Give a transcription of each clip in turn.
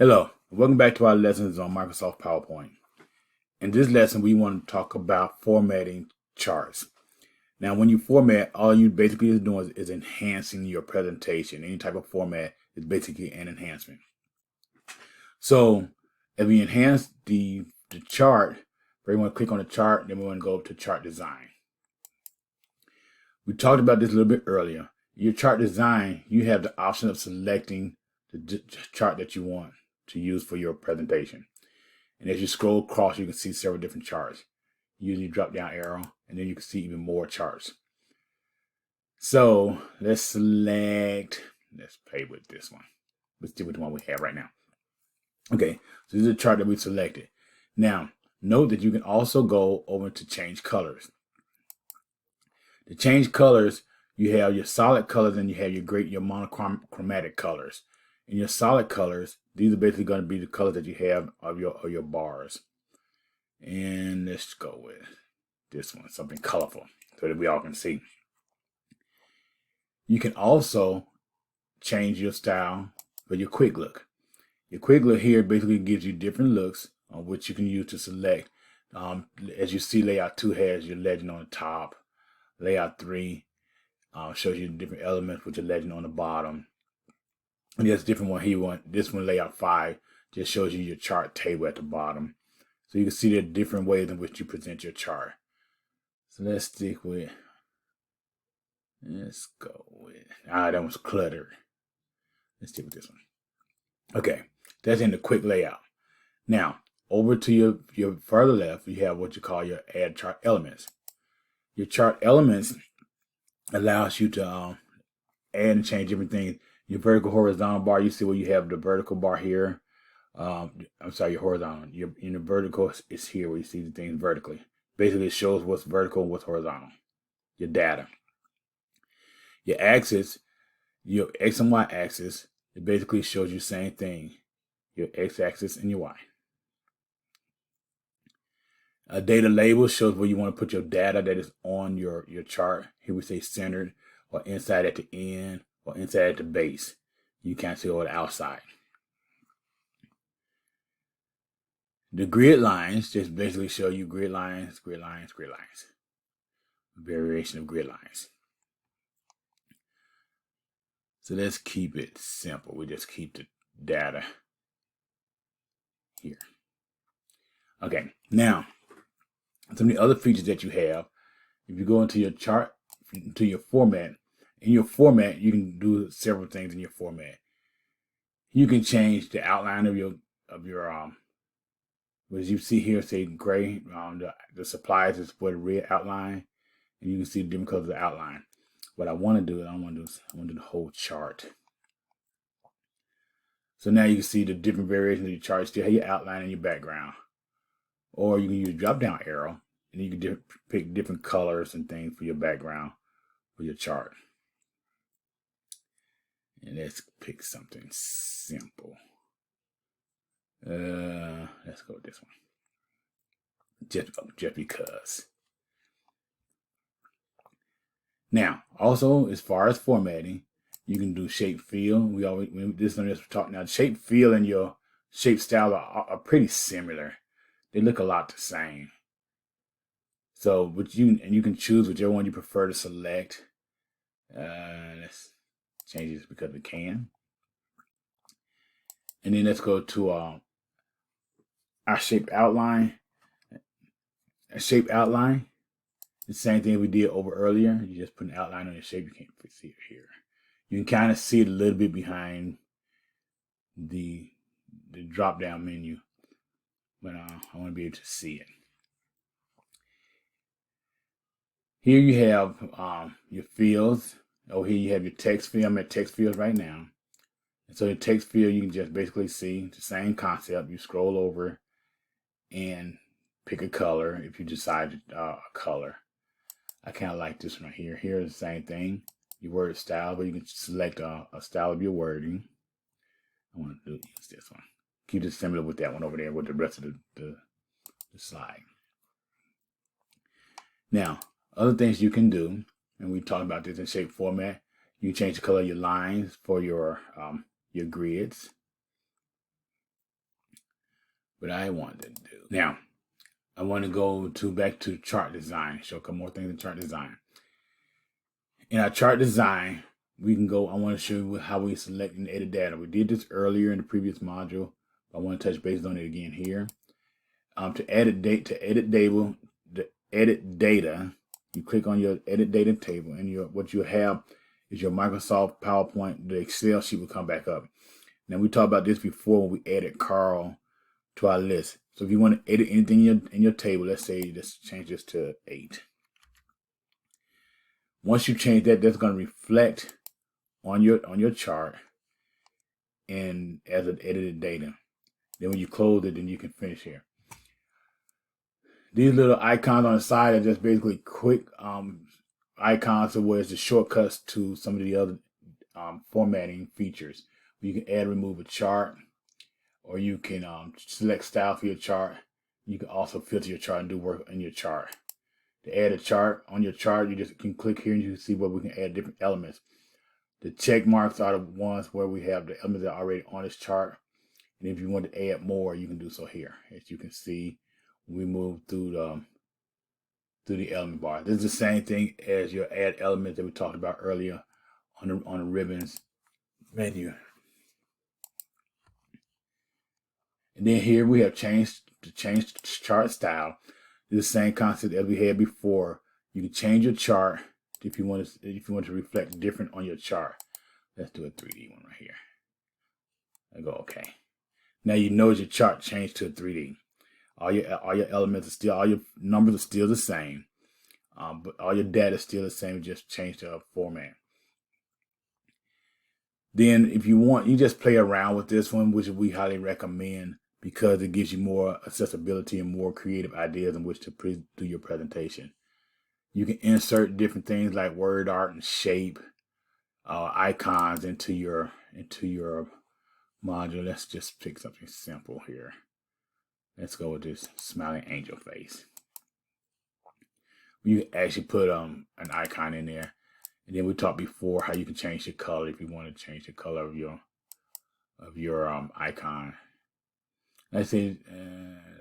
Hello, welcome back to our lessons on Microsoft PowerPoint. In this lesson, we want to talk about formatting charts. Now, when you format, all you basically is doing is enhancing your presentation. Any type of format is basically an enhancement. So, if we enhance the chart, we want to click on the chart, then we want to go to chart design. We talked about this a little bit earlier. Your chart design, you have the option of selecting the chart that you want to use for your presentation. And as you scroll across, you can see several different charts. Use your drop down arrow, and then you can see even more charts. So let's play with this one. Let's see which one we have right now. Okay, so this is a chart that we selected. Now, note that you can also go over to change colors. To change colors, you have your solid colors and you have your monochromatic colors. In your solid colors, these are basically going to be the colors that you have of your bars. And let's go with this one, something colorful, so that we all can see. You can also change your style for your quick look. Your quick look here basically gives you different looks on which you can use to select. As you see, layout 2 has your legend on the top. Layout 3 shows you different elements with your legend on the bottom. And there's a different one here. This one, layout 5, just shows you your chart table at the bottom. So you can see the different ways in which you present your chart. So let's go with, that one's cluttered. Let's stick with this one. Okay, that's in the quick layout. Now, over to your further left, you have what you call your add chart elements. Your chart elements allows you to add and change different things. Your vertical horizontal bar, you see where you have the vertical bar here. Your horizontal. Your vertical is here where you see the things vertically. Basically, it shows what's vertical and what's horizontal. Your data. Your axis, your X and Y axis, it basically shows you the same thing. Your X axis and your Y. A data label shows where you want to put your data that is on your chart. Here we say centered, or inside at the end, or inside at the base. You can't see over the outside. The grid lines just basically show you grid lines, grid lines, grid lines. Variation of grid lines. So let's keep it simple. We just keep the data here. Okay, now some of the other features that you have, if you go into your chart, into your format, in your format, you can do several things in your format. You can change the outline of your as you see here, say gray, the supplies is for the red outline, and you can see the different colors of the outline. What I want to do, I want to do the whole chart. So now you can see the different variations of your chart. Still have your outline and your background. Or you can use a drop down arrow and you can pick different colors and things for your background for your chart. And let's pick something simple. Let's go with this one. Just because. Now, also as far as formatting, you can do shape fill. This one is talking now. Shape fill and your shape style are pretty similar. They look a lot the same. So, you can choose whichever one you prefer to select. Let's change this because we can. And then let's go to our shape outline. A shape outline. The same thing we did over earlier. You just put an outline on your shape. You can't see it here. You can kind of see it a little bit behind the drop down menu, but I want to be able to see it. Here you have your fields. Over here you have your text field. I'm at text fields right now. And so the text field, you can just basically see the same concept. You scroll over and pick a color if you decide a color. I kind of like this one right here. Here's the same thing. Your word style, but you can select a style of your wording. I want to use this one. Keep it similar with that one over there with the rest of the slide. Now, other things you can do, and we talked about this in shape format. You change the color of your lines for your grids. what I wanted to do. Now, I want to go back to chart design, show a couple more things in chart design. In our chart design, we can go, I want to show you how we select and edit data. We did this earlier in the previous module, but I want to touch base on it again here. To edit data, you click on your edit data table, and what you have is your Microsoft PowerPoint. The Excel sheet will come back up. Now, we talked about this before when we added Carl to our list. So if you want to edit anything in your table, let's say let's change this to 8. Once you change that, that's going to reflect on your chart and as an edited data. Then when you close it, then you can finish here. These little icons on the side are just basically quick icons of where it's the shortcuts to some of the other formatting features. You can add, remove a chart, or you can select style for your chart. You can also filter your chart and do work in your chart. To add a chart on your chart, you just can click here and you can see where we can add different elements. The check marks are the ones where we have the elements that are already on this chart. And if you want to add more, you can do so here. As you can see, we move through the element bar. This is the same thing as your add elements that we talked about earlier on the ribbons menu. And then here we have changed chart style. This is the same concept as we had before. You can change your chart if you want to reflect different on your chart. Let's do a 3D one right here. I go okay. Now you notice your chart changed to a 3D. All your elements are still, all your numbers are still the same, but all your data is still the same. Just change the format. Then, if you want, you just play around with this one, which we highly recommend because it gives you more accessibility and more creative ideas in which to do your presentation. You can insert different things like word art and shape, icons into your module. Let's just pick something simple here. Let's go with this smiling angel face. You can actually put an icon in there. And then we talked before how you can change the color if you want to change the color of your icon. Let's say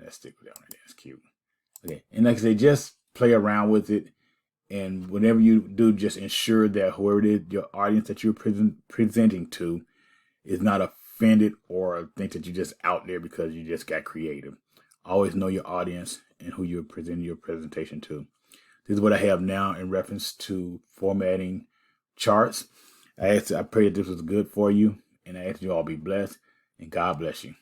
let's stick with that one. That's cute. Okay, and like I say, just play around with it, and whenever you do, just ensure that whoever it is, your audience that you're presenting to, is not offended or think that you're just out there because you just got creative. Always know your audience and who you're presenting your presentation to. This is what I have now in reference to formatting charts. I pray that this was good for you, and I ask you all be blessed, and God bless you.